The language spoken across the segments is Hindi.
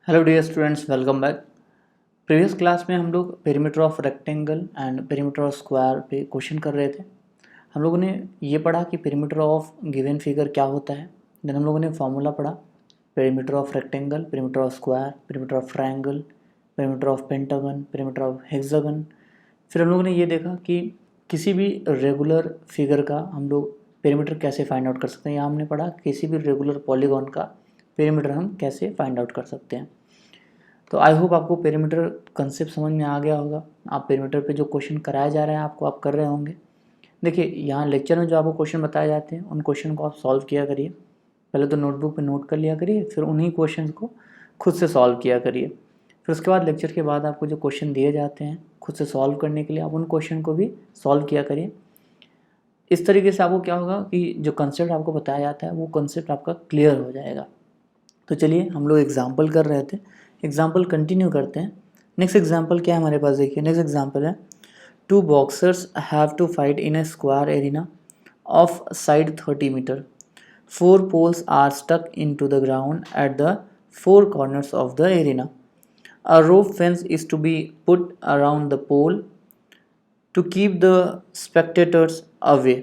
Hello dear students, welcome back. Previous class में हम लोग perimeter of rectangle and perimeter of square पे क्वेश्चन कर रहे थे। हम लोगों ने ये पढ़ा कि पेरीमीटर ऑफ गिवन फिगर क्या होता है। देन हम लोगों ने फार्मूला पढ़ा, perimeter of rectangle, perimeter of square, perimeter of triangle, perimeter of pentagon, perimeter of hexagon. फिर हम लोगों ने ये देखा कि किसी भी रेगुलर फिगर का हम लोग पेरीमीटर कैसे फाइंड आउट कर सकते हैं। यहाँ हमने पढ़ा किसी भी रेगुलर पॉलीगॉन का पेरीमीटर हम कैसे फाइंड आउट कर सकते हैं। तो आई होप आपको पेरीमीटर कंसेप्ट समझ में आ गया होगा। आप पेरीमीटर पे जो क्वेश्चन कराया जा रहा है आपको, आप कर रहे होंगे। देखिए, यहाँ लेक्चर में जो आपको क्वेश्चन बताए जाते हैं उन क्वेश्चन को आप सॉल्व किया करिए। पहले तो नोटबुक पे नोट कर लिया करिए, फिर उन्हीं क्वेश्चन को खुद से सॉल्व किया करिए। फिर उसके बाद लेक्चर के बाद आपको जो क्वेश्चन दिए जाते हैं खुद से सॉल्व करने के लिए, आप उन क्वेश्चन को भी सॉल्व किया करिए। इस तरीके से आपको क्या होगा कि जो कंसेप्ट आपको बताया जाता है वो कंसेप्ट आपका क्लियर हो जाएगा। तो चलिए, हम लोग एग्जाम्पल कर रहे थे, एग्जाम्पल कंटिन्यू करते हैं। नेक्स्ट एग्जाम्पल क्या है हमारे पास, देखिए नेक्स्ट एग्जाम्पल है, two boxers have to fight in a square arena of side 30 metre. 4 poles are stuck into the ground at the 4 corners of the arena. A rope fence is to be put around the pole to keep the spectators away.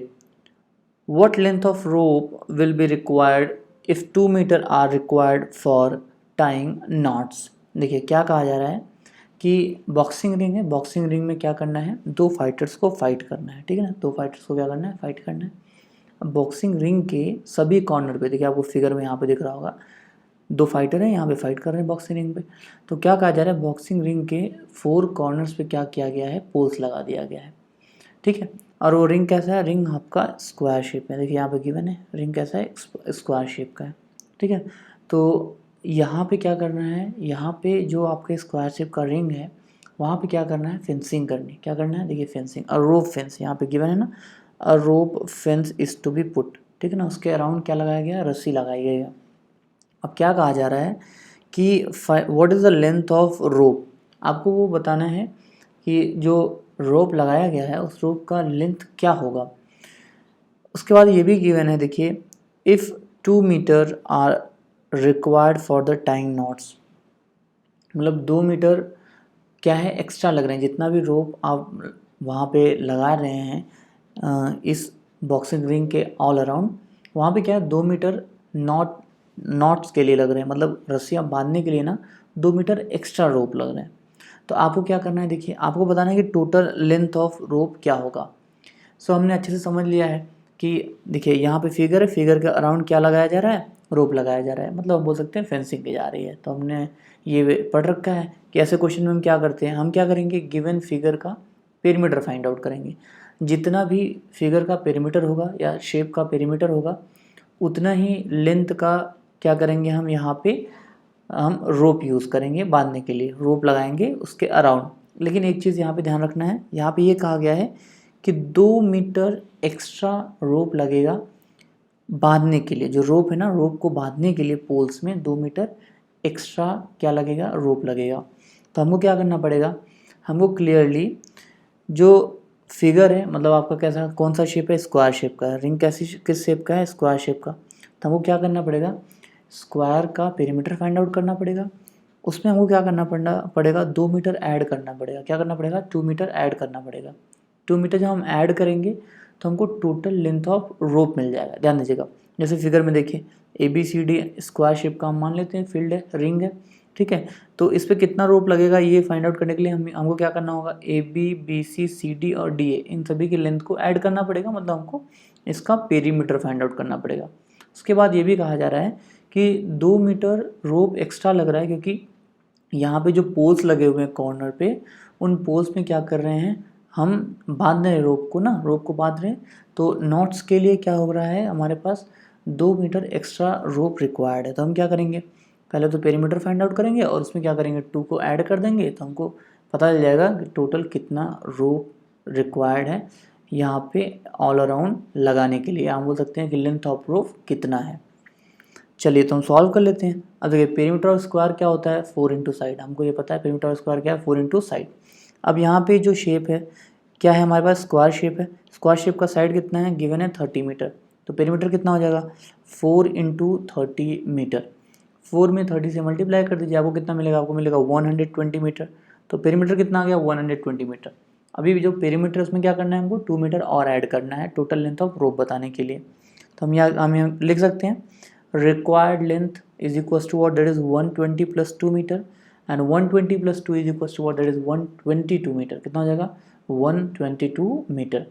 What length of rope will be required if 2 meter are required for tying knots? देखिए क्या कहा जा रहा है कि बॉक्सिंग रिंग है, बॉक्सिंग रिंग में क्या करना है, दो फाइटर्स को फाइट करना है, ठीक है ना। दो फाइटर्स को क्या करना है, फाइट करना है। अब बॉक्सिंग रिंग के सभी कॉर्नर पे, देखिए आपको फिगर में यहाँ पे दिख रहा होगा, दो फाइटर हैं यहाँ पे फाइट कर रहे हैं बॉक्सिंग रिंग पे। तो क्या कहा जा रहा है, बॉक्सिंग रिंग के 4 कॉर्नर्स पे क्या किया गया है, पोल्स लगा दिया गया है, ठीक है। और वो रिंग कैसा है, रिंग आपका स्क्वायर शेप में, देखिए यहाँ पे गिवन है रिंग कैसा है, स्क्वायर शेप का है, ठीक है। तो यहाँ पे क्या करना है, यहाँ पे जो आपके स्क्वायर शेप का रिंग है वहाँ पे क्या करना है, फेंसिंग करनी, क्या करना है, देखिए फेंसिंग, और रोप फेंस यहाँ पे गिवन है ना, a rope fence is to be put, ठीक है ना। उसके अराउंड क्या लगाया गया, रस्सी लगाई गई है। अब क्या कहा जा रहा है कि what is the length of rope, आपको वो बताना है कि जो रोप लगाया गया है उस रोप का लेंथ क्या होगा। उसके बाद ये भी गिवन है, देखिए, if 2 metre are required for the tying knots, मतलब 2 मीटर क्या है, एक्स्ट्रा लग रहे हैं। जितना भी रोप आप वहाँ पे लगा रहे हैं इस बॉक्सिंग रिंग के ऑल अराउंड, वहाँ पे क्या है, 2 मीटर नॉट्स के लिए लग रहे हैं, मतलब रस्सियाँ बांधने के लिए ना 2 मीटर एक्स्ट्रा रोप लग रहे हैं। तो आपको क्या करना है, देखिए आपको बताना है कि टोटल लेंथ ऑफ रोप क्या होगा। सो हमने अच्छे से समझ लिया है कि देखिए यहाँ पे फिगर है, फिगर के अराउंड क्या लगाया जा रहा है, रोप लगाया जा रहा है, मतलब बोल सकते हैं फेंसिंग की जा रही है। तो हमने ये पढ़ रखा है कि ऐसे क्वेश्चन में हम क्या करते हैं, हम क्या करेंगे, गिवन फिगर का पेरीमीटर फाइंड आउट करेंगे। जितना भी फिगर का पेरीमीटर होगा या शेप का पेरीमीटर होगा उतना ही लेंथ का क्या करेंगे, हम यहाँ पे हम रोप यूज़ करेंगे बांधने के लिए, रोप लगाएंगे उसके अराउंड। लेकिन एक चीज़ यहाँ पे ध्यान रखना है, यहाँ पे ये कहा गया है कि 2 मीटर एक्स्ट्रा रोप लगेगा बांधने के लिए। जो रोप है ना, रोप को बांधने के लिए पोल्स में 2 मीटर एक्स्ट्रा क्या लगेगा, रोप लगेगा। तो हमको क्या करना पड़ेगा, हमको क्लियरली जो फिगर है, मतलब आपका कैसा कौन सा शेप है, स्क्वायर शेप का है, रिंग कैसी किस शेप का है, स्क्वायर शेप का। तो हमको क्या करना पड़ेगा, स्क्वायर का पेरीमीटर फाइंड आउट करना पड़ेगा। उसमें हमको क्या करना पड़ेगा, 2 मीटर ऐड करना पड़ेगा। क्या करना पड़ेगा, 2 मीटर ऐड करना पड़ेगा। 2 मीटर जब हम ऐड करेंगे तो हमको टोटल लेंथ ऑफ रोप मिल जाएगा। ध्यान दीजिएगा, जैसे फिगर में देखिए ABCD स्क्वायर शेप का हम मान लेते हैं, फील्ड है, रिंग है, ठीक है। तो इस पर कितना रोप लगेगा ये फाइंड आउट करने के लिए हमको क्या करना होगा, AB BC CD और DA इन सभी की लेंथ को ऐड करना पड़ेगा, मतलब हमको इसका पेरीमीटर फाइंड आउट करना पड़ेगा। उसके बाद ये भी कहा जा रहा है कि 2 मीटर रोप एक्स्ट्रा लग रहा है क्योंकि यहाँ पे जो पोल्स लगे हुए हैं कॉर्नर पे, उन पोल्स में क्या कर रहे हैं, हम बांध रहे हैं रोप को ना, रोप को बांध रहे हैं। तो नॉट्स के लिए क्या हो रहा है, हमारे पास 2 मीटर एक्स्ट्रा रोप रिक्वायर्ड है। तो हम क्या करेंगे, पहले तो पेरीमीटर फाइंड आउट करेंगे और उसमें क्या करेंगे, 2 को ऐड कर देंगे तो हमको पता चल जाएगा कि टोटल कितना रोप रिक्वायर्ड है यहाँ पे ऑल अराउंड लगाने के लिए। हम बोल सकते हैं कि लेंथ ऑफ रोप कितना है। चलिए तो हम सॉल्व कर लेते हैं। अब देखिए पेरीमीटर ऑफ स्क्वायर क्या होता है, 4 इंटू साइड, हमको ये पता है पेरीमीटर ऑफ स्क्वायर क्या है, 4 इंटू साइड। अब यहाँ पे जो शेप है क्या है, हमारे पास स्क्वायर शेप है। स्क्वायर शेप का साइड कितना है, गिवन है 30 मीटर। तो पेरीमीटर कितना हो जाएगा, 4 इंटू 30 मीटर। 4 में 30 से मल्टीप्लाई कर दीजिए, आपको कितना मिलेगा, आपको मिलेगा 120 मीटर। तो पेरीमीटर कितना आ गया, 120 मीटर। अभी जो पेरीमीटर उसमें क्या करना है, हमको 2 मीटर और ऐड करना है टोटल लेंथ ऑफ रोप बताने के लिए। तो हम यहाँ लिख सकते हैं required length is equals to what, that is 120 plus 2 metre, and 120 plus 2 is equals to what, that is 122 metre. कितना हो जाएगा, 122 मीटर।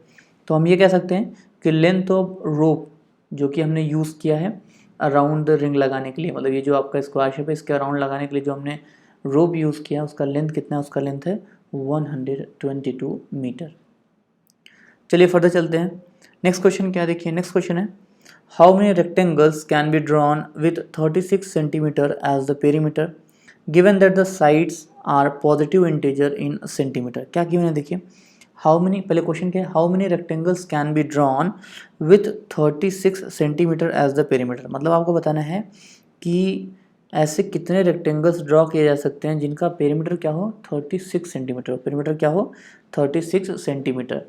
तो हम ये कह सकते हैं कि लेंथ ऑफ रोप जो कि हमने यूज़ किया है अराउंड द रिंग लगाने के लिए, मतलब ये जो आपका स्क्वायर शेप है इसके अराउंड लगाने के लिए जो हमने रोप यूज़ किया उसका लेंथ कितना है, उसका लेंथ है 122 मीटर। चलिए फर्दर चलते हैं। नेक्स्ट क्वेश्चन क्या देखिए, नेक्स्ट क्वेश्चन है how many rectangles can be drawn with 36 centimetre as the perimeter given that the sides are positive integer in centimetre. क्या गिवन है देखिए, हाउ मेनी, पहले क्वेश्चन क्या है, how many rectangles can be drawn with 36 centimetre as the perimeter. मतलब आपको बताना है कि ऐसे कितने रेक्टेंगल्स ड्रॉ किए जा सकते हैं जिनका पेरीमीटर क्या हो, 36 सेंटीमीटर, पेरीमीटर क्या हो 36 सेंटीमीटर।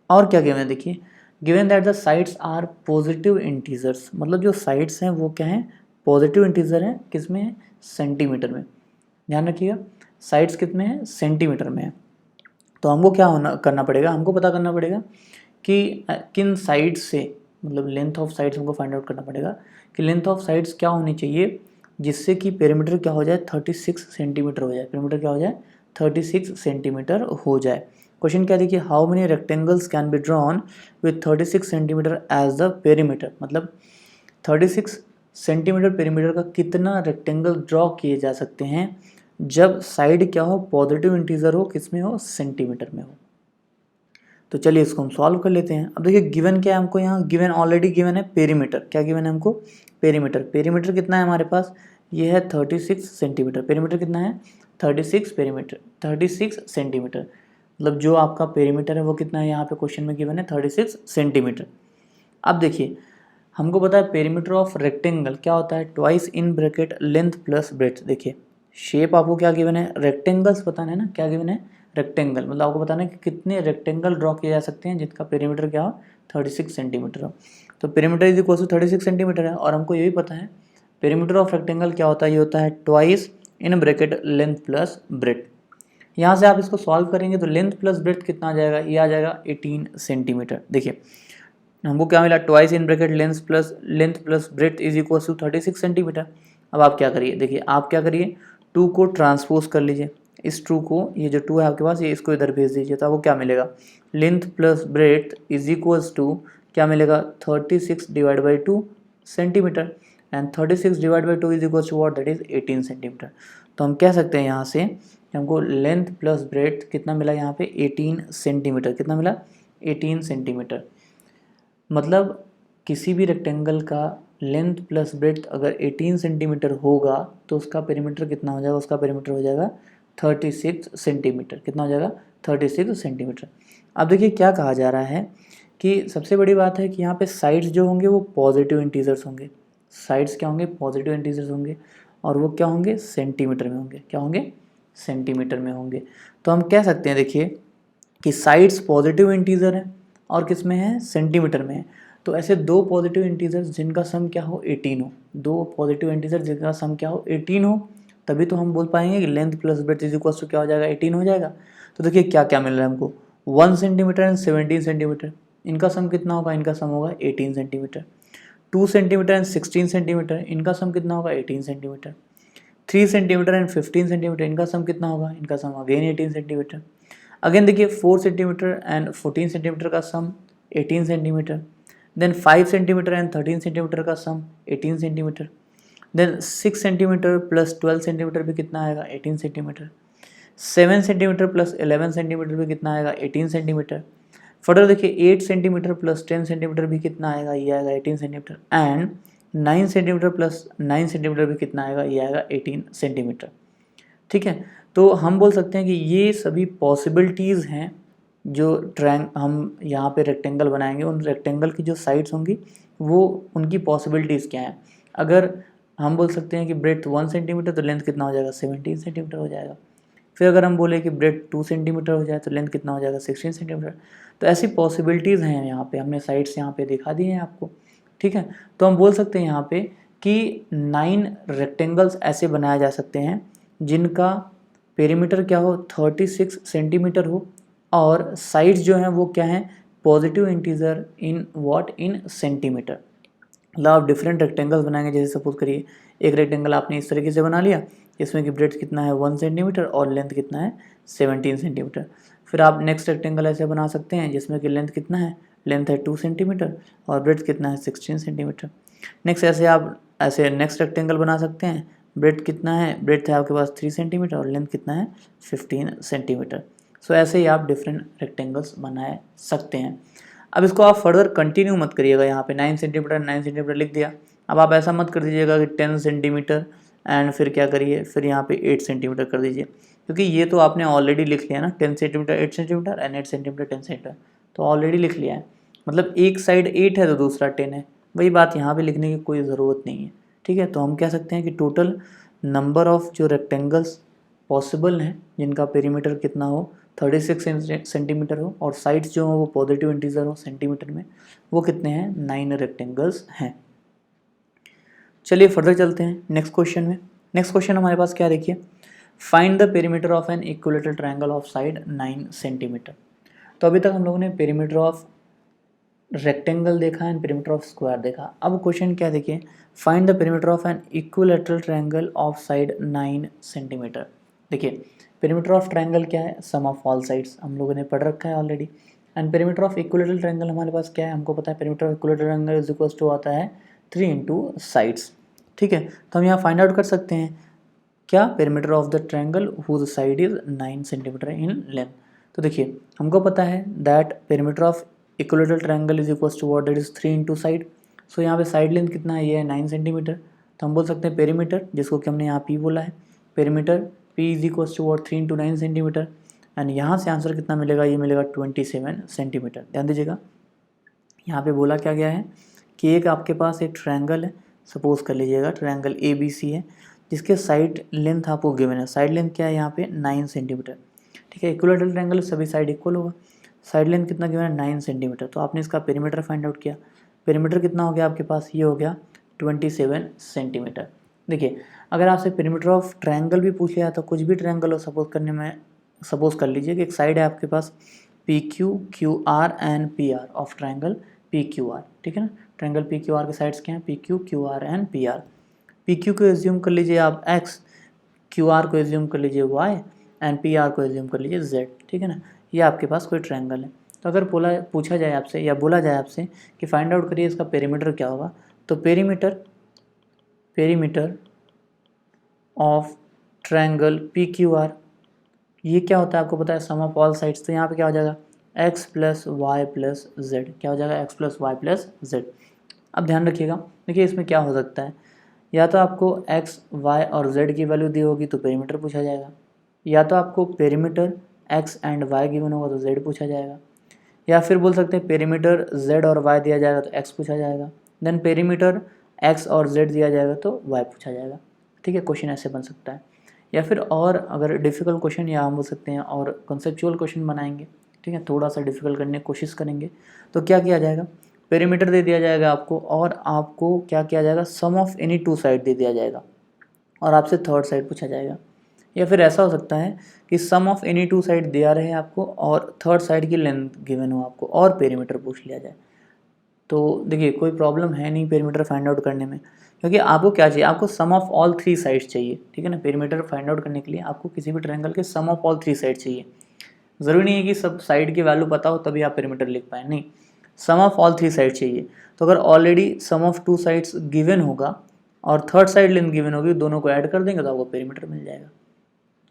और क्या गिवन है देखिए, given that the sides are positive integers, मतलब जो साइड्स हैं वो क्या हैं, पॉजिटिव इंटीजर हैं, किसमें है, सेंटीमीटर में। ध्यान रखिएगा साइड्स कितने हैं, सेंटीमीटर में है। तो हमको क्या करना पड़ेगा, हमको पता करना पड़ेगा कि किन साइड्स से, मतलब लेंथ ऑफ साइड्स हमको फाइंड आउट करना पड़ेगा कि लेंथ ऑफ साइड्स क्या होनी चाहिए जिससे कि पेरीमीटर क्या हो जाए, 36 सेंटीमीटर हो जाए, पेरीमीटर क्या हो जाए, 36 सेंटीमीटर हो जाए। क्वेश्चन क्या देखिए, how many rectangles can be drawn with 36 centimetre as the perimeter, मतलब 36 सेंटीमीटर पेरीमीटर का कितना रेक्टेंगल ड्रॉ किए जा सकते हैं जब साइड क्या हो, पॉजिटिव इंटीजर हो, किसमें हो, सेंटीमीटर में हो। तो चलिए इसको हम सॉल्व कर लेते हैं। अब देखिए गिवन क्या है हमको, यहाँ गिवन ऑलरेडी गिवन है पेरीमीटर। क्या गिवन है हमको, पेरीमीटर। पेरीमीटर कितना है हमारे पास, ये है 36 सेंटीमीटर। पेरीमीटर कितना है, 36 पेरीमीटर, 36 सेंटीमीटर। मतलब जो आपका पेरीमीटर है वो कितना है, यहाँ पे क्वेश्चन में गिवन है 36 सेंटीमीटर। अब देखिए हमको पता है पेरीमीटर ऑफ रेक्टेंगल क्या होता है, twice in bracket length plus breadth. देखिए शेप आपको क्या गिवन है, रेक्टेंगल्स बताना है ना, क्या गिवन है, रेक्टेंगल। मतलब आपको बताना है कि कितने रेक्टेंगल ड्रॉ किए जा सकते हैं जिनका पेरीमीटर क्या हो, 36 सेंटीमीटर हो। तो perimeter is equal to 36 centimetre है। और हमको ये भी पता है पेरीमीटर ऑफ रेक्टेंगल क्या होता है, ये होता है twice in bracket length plus breadth. यहाँ से आप इसको सॉल्व करेंगे तो लेंथ प्लस ब्रेड्थ कितना आ जाएगा, ये आ जाएगा 18 सेंटीमीटर। देखिए हमको क्या मिला, twice in bracket length plus breadth is equal to 36 centimetre. अब आप क्या करिए, देखिए आप क्या करिए, 2 को ट्रांसपोज कर लीजिए, इस 2 को, ये जो 2 है आपके पास, ये इसको इधर भेज दीजिए। तो आपको क्या मिलेगा, length plus breadth is equals to क्या मिलेगा, 36 divide by 2 centimetre, and 36 divide by 2 is equals to what, that is 18 centimetre. तो हम कह सकते हैं यहाँ से हमको लेंथ प्लस ब्रेड्थ कितना मिला, यहाँ पे 18 सेंटीमीटर। कितना मिला, 18 सेंटीमीटर। मतलब किसी भी रेक्टेंगल का लेंथ प्लस ब्रेड्थ अगर 18 सेंटीमीटर होगा तो उसका पेरीमीटर कितना हो जाएगा, उसका पेरीमीटर हो जाएगा 36 सेंटीमीटर। कितना हो जाएगा, 36 सेंटीमीटर। अब देखिए क्या कहा जा रहा है कि सबसे बड़ी बात है कि यहाँ पे साइड्स जो होंगे वो पॉजिटिव इंटीजर्स होंगे। साइड्स क्या होंगे, पॉजिटिव इंटीजर्स होंगे, और वो क्या होंगे, सेंटीमीटर में होंगे। क्या होंगे, सेंटीमीटर में होंगे। तो हम कह सकते हैं देखिए कि साइड्स पॉजिटिव इंटीजर है और किस में है, सेंटीमीटर में है। तो ऐसे दो पॉजिटिव इंटीजर्स जिनका सम क्या हो, 18 हो, दो पॉजिटिव इंटीजर जिनका सम क्या हो, 18 हो, तभी तो हम बोल पाएंगे कि length plus breadth is equal to क्या हो जाएगा, 18 हो जाएगा। तो देखिए क्या क्या मिल रहा है हमको, 1 सेंटीमीटर एंड 17 सेंटीमीटर, इनका सम कितना होगा, इनका सम होगा 18 सेंटीमीटर। 2 सेंटीमीटर एंड 16 सेंटीमीटर, इनका सम कितना होगा, 18 सेंटीमीटर। 3 सेंटीमीटर एंड 15 सेंटीमीटर, इनका सम कितना होगा, इनका सम अगेन 18 सेंटीमीटर। अगेन देखिए 4 सेंटीमीटर एंड 14 सेंटीमीटर का sum 18 centimetre. Then 5 centimetre and 13 centimetre का sum 18 centimetre. Then 6 centimetre plus 12 centimetre भी कितना आएगा, 18 सेंटीमीटर। 7 सेंटीमीटर प्लस 11 सेंटीमीटर भी कितना आएगा, 18 सेंटीमीटर। फर्दर देखिए 8 सेंटीमीटर प्लस 10 सेंटीमीटर भी कितना आएगा, ये आएगा 18 centimetre. And 9 centimetre plus 9 centimetre भी कितना आएगा, ये आएगा 18 सेंटीमीटर। ठीक है, तो हम बोल सकते हैं कि ये सभी पॉसिबिलिटीज़ हैं जो हम यहाँ पे रेक्टेंगल बनाएंगे, उन रेक्टेंगल की जो साइड्स होंगी वो उनकी पॉसिबिलिटीज़ क्या हैं। अगर हम बोल सकते हैं कि ब्रेड्थ 1 सेंटीमीटर तो लेंथ कितना हो जाएगा, 17 सेंटीमीटर हो जाएगा। फिर अगर हम बोले कि ब्रेड्थ 2 सेंटीमीटर हो जाए तो लेंथ कितना हो जाएगा, 16 सेंटीमीटर। तो ऐसी पॉसिबिलिटीज़ हैं यहाँ पे, हमने साइड्स यहाँ पे दिखा दी हैं आपको। ठीक है, तो हम बोल सकते हैं यहाँ पे कि 9 रेक्टेंगल्स ऐसे बनाए जा सकते हैं जिनका पेरीमीटर क्या हो 36 सेंटीमीटर हो और साइड्स जो हैं वो क्या हैं positive integer in what in centimetre. मतलब आप डिफरेंट रेक्टेंगल्स बनाएंगे, जैसे सपोज करिए एक रेक्टेंगल आपने इस तरीके से बना लिया जिसमें कि ब्रेड्थ कितना है 1 सेंटीमीटर और लेंथ कितना है 17 सेंटीमीटर। फिर आप नेक्स्ट रेक्टेंगल ऐसे बना सकते हैं जिसमें कि लेंथ कितना है, लेंथ है 2 सेंटीमीटर और ब्रेड्थ कितना है 16 सेंटीमीटर। नेक्स्ट ऐसे आप ऐसे नेक्स्ट रेक्टेंगल बना सकते हैं, ब्रेड्थ कितना है, ब्रेड्थ है आपके पास 3 सेंटीमीटर और लेंथ कितना है 15 सेंटीमीटर। सो ऐसे ही आप डिफरेंट रेक्टेंगल्स बनाए सकते हैं। अब इसको आप फर्दर कंटिन्यू मत करिएगा, यहाँ पे 9 सेंटीमीटर 9 सेंटीमीटर लिख दिया। अब आप ऐसा मत कर दीजिएगा कि 10 सेंटीमीटर एंड फिर क्या करिए फिर यहाँ पे 8 सेंटीमीटर कर दीजिए, क्योंकि ये तो आपने ऑलरेडी लिख लिया ना 10 centimetre 8 centimetre and 8 centimetre 10 centimetre, तो ऑलरेडी लिख लिया है। मतलब एक साइड 8 है तो दूसरा 10 है, वही बात यहाँ पे लिखने की कोई ज़रूरत नहीं है। ठीक है, तो हम कह सकते हैं कि टोटल नंबर ऑफ जो रेक्टेंगल्स पॉसिबल हैं जिनका पेरीमीटर कितना हो 36 सेंटीमीटर हो और साइड्स जो हो वो पॉजिटिव इंटीजर हो सेंटीमीटर में, वो कितने हैं 9 रेक्टेंगल्स हैं। चलिए फर्दर चलते हैं नेक्स्ट क्वेश्चन में। नेक्स्ट क्वेश्चन हमारे पास क्या देखिए, find the perimeter of an equilateral triangle of side 9 centimetre. तो अभी तक हम लोगों ने पेरीमीटर ऑफ रेक्टेंगल देखा एंड पेरीमीटर ऑफ स्क्वायर देखा। अब क्वेश्चन क्या देखिए, find the perimeter of an equilateral triangle of side 9 centimetre. देखिए पेरीमीटर ऑफ ट्रायंगल क्या है, सम ऑफ ऑल साइड्स, हम लोगों ने पढ़ रखा है already. And perimeter of equilateral triangle हमारे पास क्या है, हमको पता है perimeter of equilateral triangle is equal to आता है 3 इंटू साइड्स। ठीक है, तो हम यहाँ फाइंड आउट कर सकते हैं क्या, perimeter of the triangle whose side is 9 centimetre in length. तो देखिए हमको पता है that perimeter of equilateral triangle is equal to what, that is 3 into side. So यहाँ पे साइड लेंथ कितना है, ये है 9 सेंटीमीटर। तो हम बोल सकते हैं पेरीमीटर, जिसको कि हमने यहाँ पी बोला है, perimeter P is equal to what 3 into 9 centimetre. And यहाँ से आंसर कितना मिलेगा, ये मिलेगा 27 सेंटीमीटर। ध्यान दीजिएगा यहाँ पे बोला क्या गया है कि एक आपके पास एक ट्रायंगल है, सपोज कर लीजिएगा ट्रायंगल ABC है जिसके साइड लेंथ आपको गिवन है। साइड लेंथ क्या है यहाँ पे 9 सेंटीमीटर। ठीक है, इक्विलेटरल ट्रायंगल सभी साइड इक्वल होगा, साइड लेंथ कितना गिवन है 9 सेंटीमीटर। तो आपने इसका पेरीमीटर फाइंड आउट किया, पेरीमीटर कितना हो गया आपके पास, ये हो गया 27 सेंटीमीटर। देखिए अगर आपसे पेरीमीटर ऑफ ट्रायंगल भी पूछ लिया तो कुछ भी ट्रायंगल हो, सपोज कर लीजिए कि एक साइड है आपके पास PQ QR and PR of triangle PQR। ठीक है ना, ट्रायंगल PQR के साइड्स क्या हैं, PQ QR and PR। PQ को एज्यूम कर लीजिए आप X, QR को एज्यूम कर लीजिए Y एंड PR को एज्यूम कर लीजिए Z। ठीक है ना, ये आपके पास कोई ट्रायंगल है। तो अगर पूछा जाए आपसे या बोला जाए आपसे कि फाइंड आउट करिए इसका पेरीमीटर क्या होगा, तो पेरीमीटर ऑफ ट्रायंगल PQR ये क्या होता है आपको पता है, सम ऑफ ऑल साइड्स। तो यहाँ पे क्या हो जाएगा x plus y plus z, क्या हो जाएगा x plus y plus z. अब ध्यान रखिएगा, देखिए इसमें क्या हो सकता है, या तो आपको x y और z की वैल्यू दी होगी तो पेरीमीटर पूछा जाएगा, या तो आपको perimeter x and y given होगा तो z पूछा जाएगा, या फिर बोल सकते हैं पेरीमीटर z और y दिया जाएगा तो x पूछा जाएगा, देन पेरीमीटर x और z दिया जाएगा तो y पूछा जाएगा। ठीक है, क्वेश्चन ऐसे बन सकता है। या फिर और अगर डिफ़िकल्ट क्वेश्चन या हम बोल सकते हैं और कंसेप्चुअल क्वेश्चन बनाएंगे, ठीक है, थोड़ा सा डिफ़िकल्ट करने की कोशिश करेंगे, तो क्या किया जाएगा, पेरीमीटर दे दिया जाएगा आपको और आपको क्या किया जाएगा, सम ऑफ एनी 2 साइड दे दिया जाएगा और आपसे थर्ड साइड पूछा जाएगा। या फिर ऐसा हो सकता है कि सम ऑफ एनी 2 साइड दिया रहे आपको और थर्ड साइड की लेंथ गिवन हो आपको और पेरीमीटर पूछ लिया जाए। तो देखिए कोई प्रॉब्लम है नहीं पेरीमीटर फाइंड आउट करने में, क्योंकि आपको क्या चाहिए, आपको सम ऑफ ऑल 3 साइड्स चाहिए। ठीक है ना, पेरीमीटर फाइंड आउट करने के लिए आपको किसी भी ट्रायंगल के सम ऑफ ऑल 3 साइड चाहिए। ज़रूरी नहीं है कि सब साइड की वैल्यू पता हो तभी आप पेरीमीटर लिख पाए, नहीं, सम ऑफ ऑल 3 साइड चाहिए। तो अगर already sum of 2 sides given होगा और थर्ड साइड लेंथ गिवन होगी, दोनों को ऐड कर देंगे तो आपको पेरीमीटर मिल जाएगा।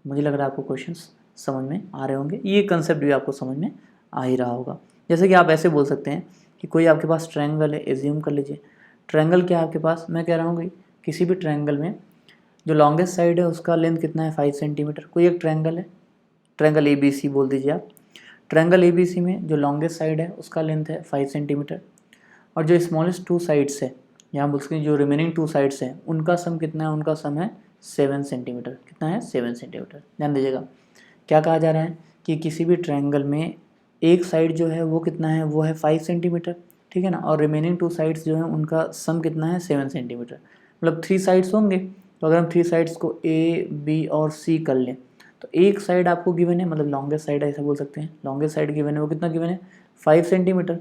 मुझे लग रहा है आपको क्वेश्चंस समझ में आ रहे होंगे, ये कंसेप्ट भी आपको समझ में आ ही रहा होगा। जैसे कि आप ऐसे बोल सकते हैं कि कोई आपके पास ट्रायंगल है, एज्यूम कर लीजिए ट्रायंगल क्या है आपके पास, मैं कह रहा हूँ कि किसी भी ट्रायंगल में जो लॉन्गेस्ट साइड है उसका लेंथ कितना है 5 सेंटीमीटर। कोई एक ट्रायंगल है, ट्रायंगल ABC बोल दीजिए आप, ट्रायंगल ABC में जो लॉन्गेस्ट साइड है उसका लेंथ है 5 सेंटीमीटर और जो स्मॉलेस्ट 2 साइड्स है, यहाँ बोल सकते हैं जो रिमेनिंग 2 साइड्स हैं उनका सम कितना है, उनका सम है 7 सेंटीमीटर। कितना है 7 सेंटीमीटर। ध्यान दीजिएगा क्या कहा जा रहा है कि किसी भी ट्रायंगल में एक साइड जो है वो कितना है, वो है 5 सेंटीमीटर, ठीक है ना, और रिमेनिंग 2 साइड्स जो हैं उनका सम कितना है 7 सेंटीमीटर। मतलब 3 साइड्स होंगे, तो अगर हम 3 साइड्स को ए बी और सी कर लें तो एक साइड आपको गिवन है, मतलब लॉन्गेस्ट साइड ऐसा बोल सकते हैं, लॉन्गेस्ट साइड गिवन है, वो कितना गिवन है 5 सेंटीमीटर,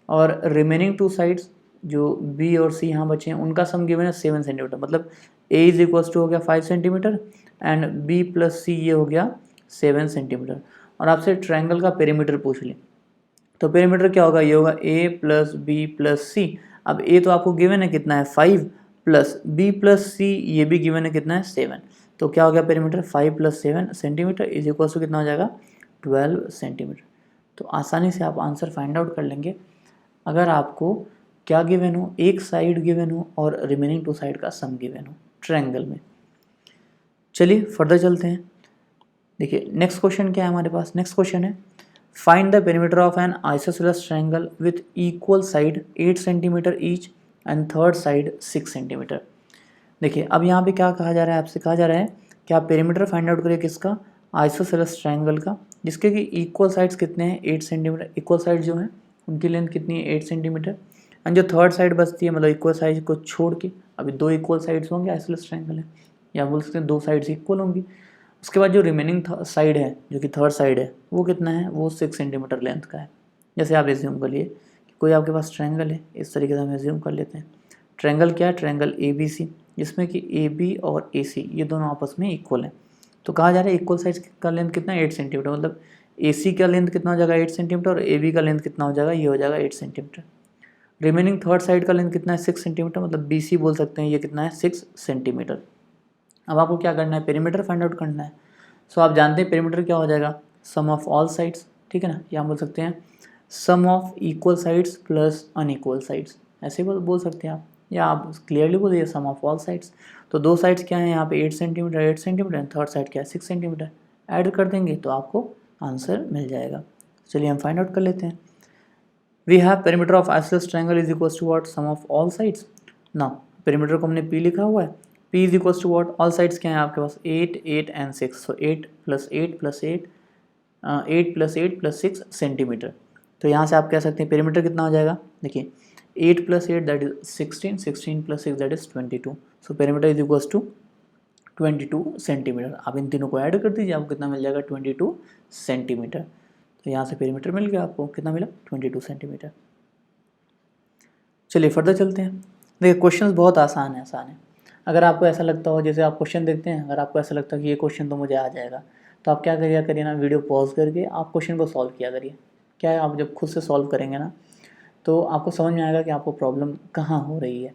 और रिमेनिंग 2 साइड्स जो बी और सी यहाँ बचे हैं उनका सम गिवन है 7 सेंटीमीटर, मतलब ए इज इक्वल्स टू हो गया 5 सेंटीमीटर एंड बी प्लस सी ये हो गया 7 सेंटीमीटर। और आपसे ट्रायंगल का पेरीमीटर पूछ लें तो पेरीमीटर क्या होगा, ये होगा ए प्लस बी प्लस सी। अब ए तो आपको गिवन है कितना है 5 प्लस बी प्लस सी ये भी गिवन है कितना है 7, तो क्या हो गया perimeter 5 plus 7 centimetre is equal to कितना हो जाएगा 12 सेंटीमीटर। तो आसानी से आप आंसर फाइंड आउट कर लेंगे अगर आपको क्या गिवन हो, एक साइड गिवन हो और रिमेनिंग 2 साइड का सम गिवन हो ट्रायंगल में। चलिए फर्दर चलते हैं। देखिए नेक्स्ट क्वेश्चन क्या है हमारे पास, नेक्स्ट क्वेश्चन है find the perimeter of N isosceles triangle with equal side 8 centimetre each and third side 6 centimetre. देखिए अब यहाँ पे क्या कहा जा रहा है, आपसे कहा जा रहा है कि आप पेरीमीटर फाइंड आउट करिए किसका, आइसोसेलेस ट्रायंगल का, जिसके कि इक्वल साइड्स कितने हैं 8 सेंटीमीटर, इक्वल साइड जो है उनकी लेंथ कितनी है 8 सेंटीमीटर, एंड जो थर्ड साइड बचती है मतलब इक्वल साइड को छोड़ के, अभी 2 इक्वल साइड्स होंगे आइसोसेलेस ट्रायंगल है, या बोल सकते हैं 2 साइड्स इक्वल होंगी। उसके बाद जो रिमेनिंग साइड है जो कि थर्ड साइड है वो कितना है, वो 6 सेंटीमीटर लेंथ का है। जैसे आप एज्यूम कर लिए कि कोई आपके पास ट्रायंगल है, इस तरीके से हम एज्यूम कर लेते हैं ट्रायंगल क्या है, ट्रायंगल ए बी सी, जिसमें कि ए बी और ए सी ये दोनों आपस में इक्वल हैं। तो कहा जा रहा है इक्वल साइड का लेंथ कितना है 8 सेंटीमीटर, मतलब ए सी का लेंथ कितना हो जाएगा 8 सेंटीमीटर और ए बी का लेंथ कितना हो जाएगा, ये हो जाएगा 8 सेंटीमीटर। रिमेनिंग थर्ड साइड का लेंथ कितना है 6 सेंटीमीटर, मतलब बी सी बोल सकते हैं ये कितना है 6 सेंटीमीटर। अब आपको क्या करना है, पेरीमीटर फाइंड आउट करना है। सो आप जानते हैं पेरीमीटर क्या हो जाएगा, सम ऑफ ऑल साइड्स, ठीक है ना, या हम बोल सकते हैं sum of equal sides plus unequal sides, ऐसे बोल सकते हैं आप, या आप क्लियरली बोल दीजिए सम ऑफ ऑल साइड्स। तो 2 साइड्स क्या है यहाँ पे 8 centimetre 8 centimetre and third side क्या है 6 सेंटीमीटर, ऐड कर देंगे तो आपको आंसर मिल जाएगा। चलिए हम फाइंड आउट कर लेते हैं। We have perimeter of isosceles triangle is equals to what, sum of all sides. Now perimeter को हमने पी लिखा हुआ है, P is equals to what, all sides क्या है आपके पास 8 8 and 6, so 8 plus 8 plus 8 8 plus 8 plus 6 centimetre. तो यहाँ से आप कह सकते हैं पेरीमीटर कितना हो जाएगा, देखिए 8 plus 8 that is 16 16 plus 6 that is 22, so perimeter is equals to 22 centimetre. आप इन तीनों को ऐड कर दीजिए, आपको कितना मिल जाएगा 22 सेंटीमीटर। तो यहाँ से पेरीमीटर मिल गया, आपको कितना मिला 22 सेंटीमीटर। चलिए फर्दर चलते हैं। देखिए क्वेश्चंस बहुत आसान है। अगर आपको ऐसा लगता हो, जैसे आप क्वेश्चन देखते हैं, अगर आपको ऐसा लगता है कि ये क्वेश्चन तो मुझे आ जाएगा, तो आप क्या करिए ना, वीडियो पॉज करके आप क्वेश्चन को सॉल्व किया करिए। क्या है, आप जब खुद से सॉल्व करेंगे ना तो आपको समझ में आएगा कि आपको प्रॉब्लम कहाँ हो रही है।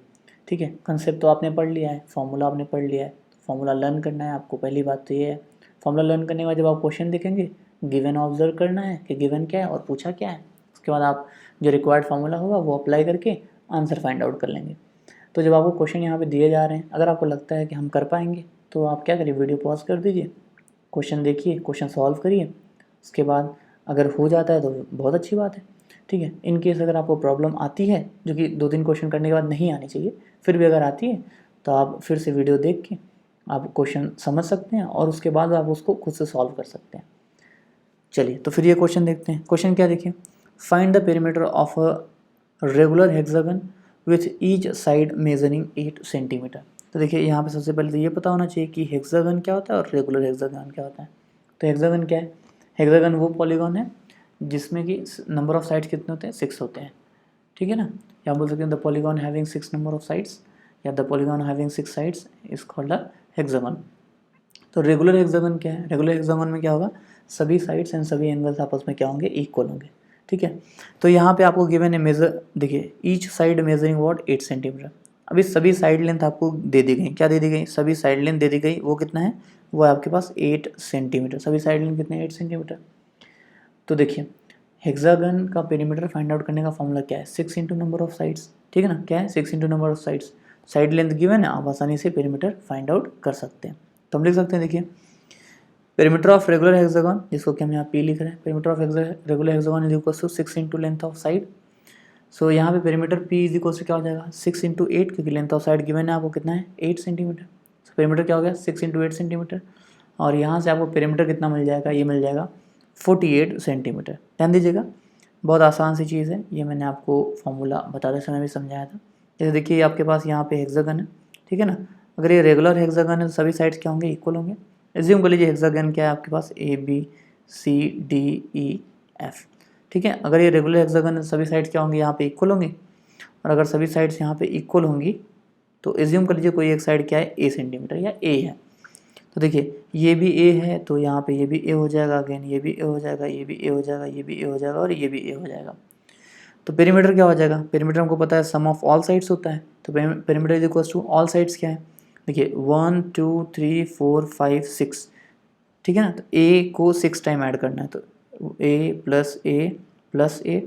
ठीक है, कंसेप्ट तो आपने पढ़ लिया है, फॉर्मूला आपने पढ़ लिया है, फॉर्मूला लर्न करना है आपको, पहली बात तो ये है। फॉर्मूला लर्न करने के बाद जब आप क्वेश्चन देखेंगे, गिवन ऑब्जर्व करना है कि गिवन क्या है और पूछा क्या है, उसके बाद आप जो रिक्वायर्ड फार्मूला होगा वो अप्लाई करके आंसर फाइंड आउट कर लेंगे। तो जब आपको क्वेश्चन यहाँ पे दिए जा रहे हैं, अगर आपको लगता है कि हम कर पाएंगे तो आप क्या करिए, वीडियो पॉज कर दीजिए, क्वेश्चन देखिए, क्वेश्चन सॉल्व करिए, उसके बाद अगर हो जाता है तो बहुत अच्छी बात है। ठीक है, इन केस अगर आपको प्रॉब्लम आती है, जो कि 2-3 क्वेश्चन करने के बाद नहीं आनी चाहिए, फिर भी अगर आती है तो आप फिर से वीडियो देख के आप क्वेश्चन समझ सकते हैं और उसके बाद आप उसको खुद से सॉल्व कर सकते हैं। चलिए तो फिर ये क्वेश्चन देखते हैं। क्वेश्चन क्या देखिए, find the perimeter of a regular hexagon with each side measuring 8 centimetre. तो देखिए यहाँ पे सबसे पहले तो ये पता होना चाहिए कि हेक्सागन क्या होता है और रेगुलर हेक्सागन क्या होता है। तो हेक्सागन क्या है, हेक्सागन वो पॉलीगॉन है जिसमें कि नंबर ऑफ साइड्स कितने होते हैं 6 होते हैं। ठीक है ना, या बोल सकते हैं the polygon having 6 number of sides या the polygon having 6 sides is called a hexagon. तो रेगुलर हेक्सागन क्या है, रेगुलर हेक्सागन में क्या होगा, सभी साइड्स एंड सभी एंगल्स आपस में क्या होंगे, इक्वल होंगे। ठीक है, तो यहाँ पे आपको गिवन है मेजर, देखिए each side measuring what 8 centimetre. अभी सभी साइड लेंथ आपको दे दी गई, क्या दे दी गई, सभी साइड लेंथ दे दी गई, वो कितना है, वो है आपके पास 8 सेंटीमीटर। सभी साइड लेंथ कितने 8 सेंटीमीटर। तो देखिए हेक्सागन का पेरीमीटर फाइंड आउट करने का फॉर्मूला क्या है, 6 इंटू नंबर ऑफ साइड्स। ठीक है ना, क्या है 6 into number of sides, side length given है, आप आसानी से पेरीमीटर फाइंड आउट कर सकते हैं। तो हम लिख सकते हैं, देखिए पेरीमीटर ऑफ रेगुलर हेक्सागन, जिसको कि हम यहाँ पी लिख रहे हैं, perimeter of regular hexagon is equal to 6 into length of side. So यहाँ पे perimeter P is equal to क्या हो जाएगा 6 इंटू 8, क्योंकि लेंथ ऑफ साइड गिवन है आपको कितना है 8 सेंटीमीटर। सो पेरीमीटर क्या हो गया 6 इंटू 8 सेंटीमीटर, और यहाँ से आपको पेरीमीटर कितना मिल जाएगा, ये मिल जाएगा 48 सेंटीमीटर। ध्यान दीजिएगा, बहुत आसान सी चीज़ है, ये मैंने आपको फॉर्मूला बताते समय भी समझाया था। जैसे देखिए आपके पास यहाँ पे हेक्सागन है, ठीक है ना। अगर ये रेगुलर हेक्सागन है तो सभी साइड्स क्या होंगे, इक्वल होंगे। एज्यूम कर लीजिए हेक्सागन क्या है आपके पास, ABCDEF, ठीक है। अगर ये रेगुलर हेक्सागन है तो सभी साइड्स क्या होंगे, यहाँ पे इक्वल होंगे। और अगर सभी साइड्स यहाँ पे इक्वल होंगी तो एज्यूम कर लीजिए कोई एक साइड क्या है, A सेंटीमीटर या A है। तो देखिए ये भी A है तो यहाँ पे ये भी A हो जाएगा, अगेन ये भी A हो जाएगा, ये भी A हो जाएगा, ये भी A हो जाएगा और ये भी A हो जाएगा। तो पेरीमीटर क्या हो जाएगा, पेरीमीटर हमको पता है सम ऑफ ऑल साइड्स होता है। तो perimeter is equal to all sides क्या है, देखिए 1 2 3 4 5 6, ठीक है ना। तो A को 6 टाइम ऐड करना है, तो A plus A plus A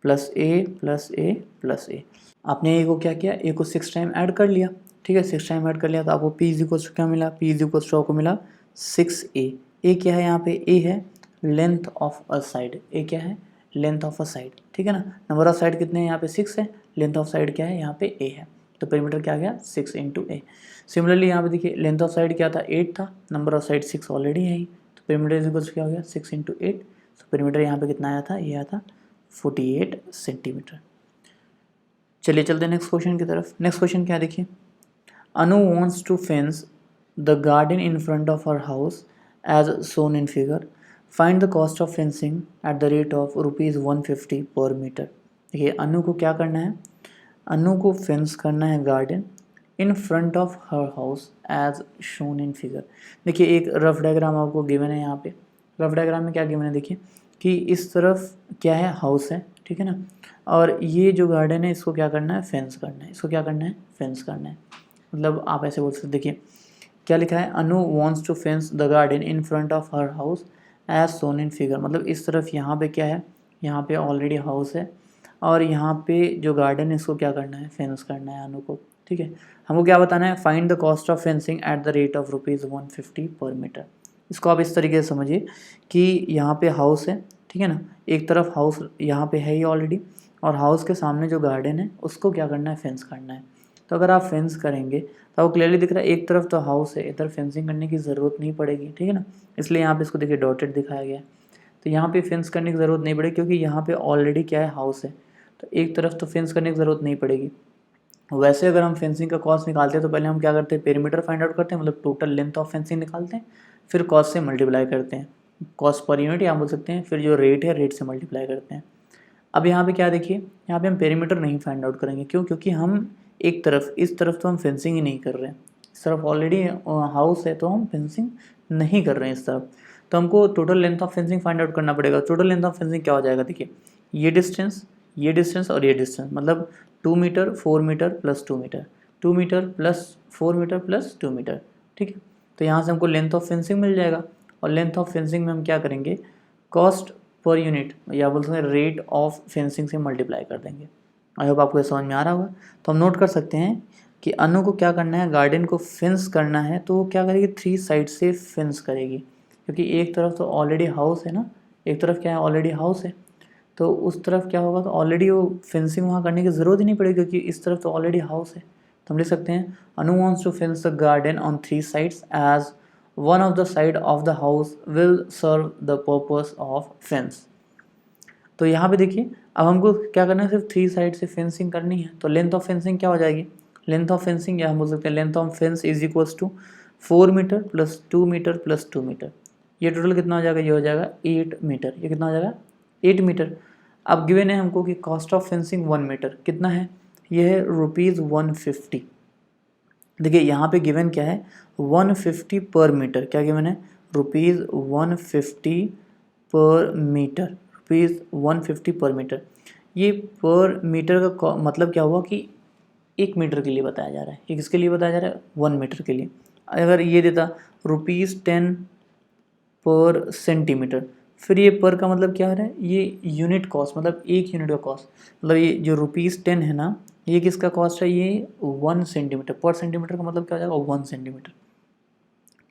plus A plus A plus A। आपने A को क्या किया, A को 6 टाइम ऐड कर लिया, ठीक है, 6 टाइम ऐड कर लिया तो आपको P इज इक्वल टू क्या मिला, P इज इक्वल टू आपको मिला 6A। A क्या है यहाँ पे, A है length of a side, A क्या है, लेंथ ऑफ अ साइड, ठीक है ना। नंबर ऑफ साइड कितने हैं, यहाँ पे 6 है, लेंथ ऑफ साइड क्या है, यहाँ पे A है। तो पेरीमीटर क्या आ गया, 6 इंटू A। सिमिलरली यहाँ पे देखिए लेंथ ऑफ साइड क्या था, 8 था, नंबर ऑफ साइड 6 ऑलरेडी है ही, तो पेरीमीटर इज इक्वल टू क्या हो गया, 6 इंटू 8। तो पेरीमीटर यहाँ पे कितना आया था, ये आया था 48 सेंटीमीटर। चलिए चलते हैं नेक्स्ट क्वेश्चन की तरफ। नेक्स्ट क्वेश्चन क्या है देखिए, अनु wants to fence the garden in front of her house as shown in figure. Find the cost of fencing at the rate of rupees 150 per meter. देखिए अनु को क्या करना है, अनु को फेंस करना है garden in front of her house as shown in figure. देखिए एक रफ डायग्राम आपको गिवन है यहाँ पे। रफ डायग्राम में क्या गिवन है देखिए कि इस तरफ क्या है, हाउस है, ठीक है ना। और ये जो गार्डन है इसको क्या करना है, फेंस करना है, इसको क्या करना है, फेंस करना है। मतलब आप ऐसे बोल सकते, देखिए क्या लिखा है, Anu wants to fence the garden in front of her house as shown in figure. मतलब इस तरफ यहाँ पे क्या है, यहाँ पे ऑलरेडी हाउस है और यहाँ पे जो गार्डन है इसको क्या करना है, फेंस करना है अनु को, ठीक है। हमको क्या बताना है, find the cost of fencing at the rate of rupees 150 पर मीटर। इसको आप इस तरीके से समझिए कि यहाँ पे हाउस है, ठीक है ना, एक तरफ हाउस यहाँ पे है ही ऑलरेडी, और हाउस के सामने जो गार्डन है उसको क्या करना है, फेंस करना है। तो अगर आप फेंस करेंगे तो आपको क्लियरली दिख रहा है एक तरफ तो हाउस है, इधर फेंसिंग करने की ज़रूरत नहीं पड़ेगी, ठीक है ना। इसलिए यहाँ पे इसको देखिए डॉटेड दिखाया गया है। तो यहाँ पे फेंस करने की ज़रूरत नहीं पड़ेगी क्योंकि यहाँ पे ऑलरेडी क्या है, हाउस है, तो एक तरफ तो फेंस करने की ज़रूरत नहीं पड़ेगी। वैसे अगर हम फेंसिंग का कॉस्ट निकालते हैं तो पहले हम क्या करते हैं, पेरीमीटर फाइंड आउट करते हैं, मतलब टोटल लेंथ ऑफ फेंसिंग निकालते हैं, फिर कॉस्ट से मल्टीप्लाई करते हैं, कॉस्ट पर यूनिट या बोल सकते हैं, फिर जो रेट है रेट से मल्टीप्लाई करते हैं। अब यहाँ पे क्या देखिए, यहाँ पे हम पेरीमीटर नहीं फाइंड आउट करेंगे, क्यों, क्योंकि हम एक तरफ, इस तरफ तो हम फेंसिंग ही नहीं कर रहे हैं, इस तरफ ऑलरेडी हाउस है तो हम फेंसिंग नहीं कर रहे हैं इस तरफ। तो हमको total length of fencing find out करना पड़ेगा। टोटल लेंथ ऑफ फेंसिंग क्या हो जाएगा, देखिए ये डिस्टेंस और ये डिस्टेंस, मतलब 2 metre 4 metre plus 2 metre, 2 metre plus 4 metre plus 2 metre, ठीक है। तो यहाँ से हमको लेंथ ऑफ फेंसिंग मिल जाएगा, और लेंथ ऑफ फेंसिंग में हम क्या करेंगे, कॉस्ट पर यूनिट या बोल सकते हैं रेट ऑफ फेंसिंग से मल्टीप्लाई कर देंगे। आई होप आपको ये समझ में आ रहा होगा। तो हम नोट कर सकते हैं कि अनु को क्या करना है, गार्डन को फेंस करना है, तो वो क्या करेगी, 3 साइड से फेंस करेगी, क्योंकि एक तरफ तो ऑलरेडी हाउस है ना, एक तरफ क्या है, ऑलरेडी हाउस है, तो उस तरफ क्या होगा, तो ऑलरेडी वो फेंसिंग वहाँ करने की ज़रूरत ही नहीं पड़ेगी क्योंकि इस तरफ तो ऑलरेडी हाउस है। तो हम लिख सकते हैं Anu wants to fence the garden on 3 sides as one of the side of the house will serve the purpose of fence. तो यहाँ पे देखिए अब हमको क्या करना है, सिर्फ 3 साइड से फेंसिंग करनी है। तो लेंथ ऑफ फेंसिंग क्या हो जाएगी, लेंथ ऑफ फेंसिंग या हम बोल सकते हैं length of fence is equals to 4 metre plus 2 metre plus 2 metre. ये टोटल कितना हो जाएगा, ये हो जाएगा 8 मीटर। ये कितना हो जाएगा, 8 मीटर। अब गिवन है हमको कि कॉस्ट ऑफ फेंसिंग 1 मीटर कितना है, ये है रुपीज़ 150। देखिए यहाँ पे गिवन क्या है, 150 पर मीटर, क्या गिवन है, रुपीज़ 150 पर मीटर, रुपीज़ 150 पर मीटर। ये पर मीटर का मतलब क्या हुआ कि 1 मीटर के लिए बताया जा रहा है, ये किसके लिए बताया जा रहा है, 1 मीटर के लिए। अगर ये देता ₹10 पर सेंटीमीटर, फिर ये पर का मतलब क्या हो रहा है, ये यूनिट कॉस्ट, मतलब 1 यूनिट का कॉस्ट, मतलब ये जो ₹10 है ना, ये किसका कॉस्ट है, ये 1 सेंटीमीटर। पर सेंटीमीटर का मतलब क्या हो जाएगा, 1 सेंटीमीटर।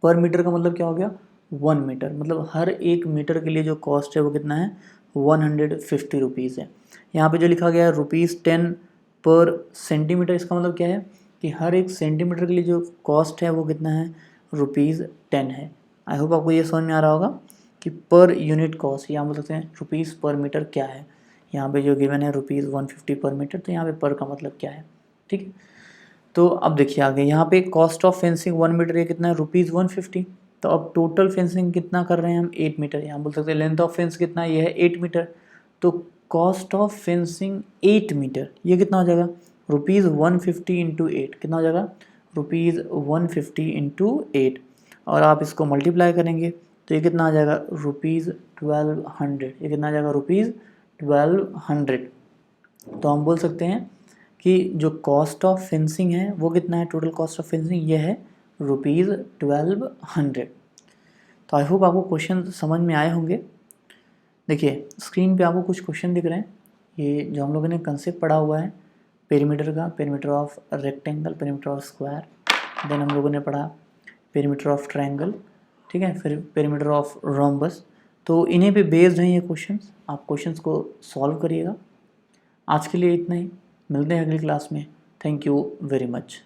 पर मीटर का मतलब क्या हो गया, 1 मीटर। मतलब हर 1 मीटर के लिए जो कॉस्ट है वो कितना है, 150 रुपीज़ है। यहाँ पे जो लिखा गया है ₹10 पर सेंटीमीटर, इसका मतलब क्या है कि हर 1 सेंटीमीटर के लिए जो कॉस्ट है वो कितना है, ₹10 है। आई होप आपको ये समझ में आ रहा होगा कि पर यूनिट कॉस्ट, यहाँ बोल सकते हैं रुपीज़ पर मीटर क्या है। यहाँ पे जो गिवन है ₹150 पर मीटर, तो यहाँ पे पर का मतलब क्या है, ठीक है। तो अब देखिए आगे यहाँ पे कॉस्ट ऑफ फेंसिंग 1 मीटर ये कितना है ₹150। तो अब टोटल फेंसिंग कितना कर रहे हैं हम 8 मीटर, यहाँ बोल सकते हैं लेंथ ऑफ फेंस कितना है, ये है 8 मीटर। तो कॉस्ट ऑफ फेंसिंग 8 मीटर ये कितना हो जाएगा ₹150 इंटू 8 कितना हो जाएगा ₹150 इंटू 8। और आप इसको मल्टीप्लाई करेंगे तो ये कितना आ जाएगा ₹1200। ये कितना आ जाएगा ₹1200। तो हम बोल सकते हैं कि जो कॉस्ट ऑफ फेंसिंग है वो कितना है, टोटल कॉस्ट ऑफ फेंसिंग ये है ₹1200। तो आई होप आपको क्वेश्चन समझ में आए होंगे। देखिए स्क्रीन पे आपको कुछ क्वेश्चन दिख रहे हैं, ये जो हम लोगों ने कंसेप्ट पढ़ा हुआ है पेरीमीटर का, perimeter of rectangle, perimeter of square, then हम लोगों ने पढ़ा पेरीमीटर ऑफ ट्रायंगल, ठीक है, फिर पेरीमीटर ऑफ रोम्बस। तो इन्हीं पे बेस्ड हैं ये क्वेश्चंस, आप क्वेश्चंस को सॉल्व करिएगा। आज के लिए इतना ही, मिलते हैं अगली क्लास में। Thank you very much.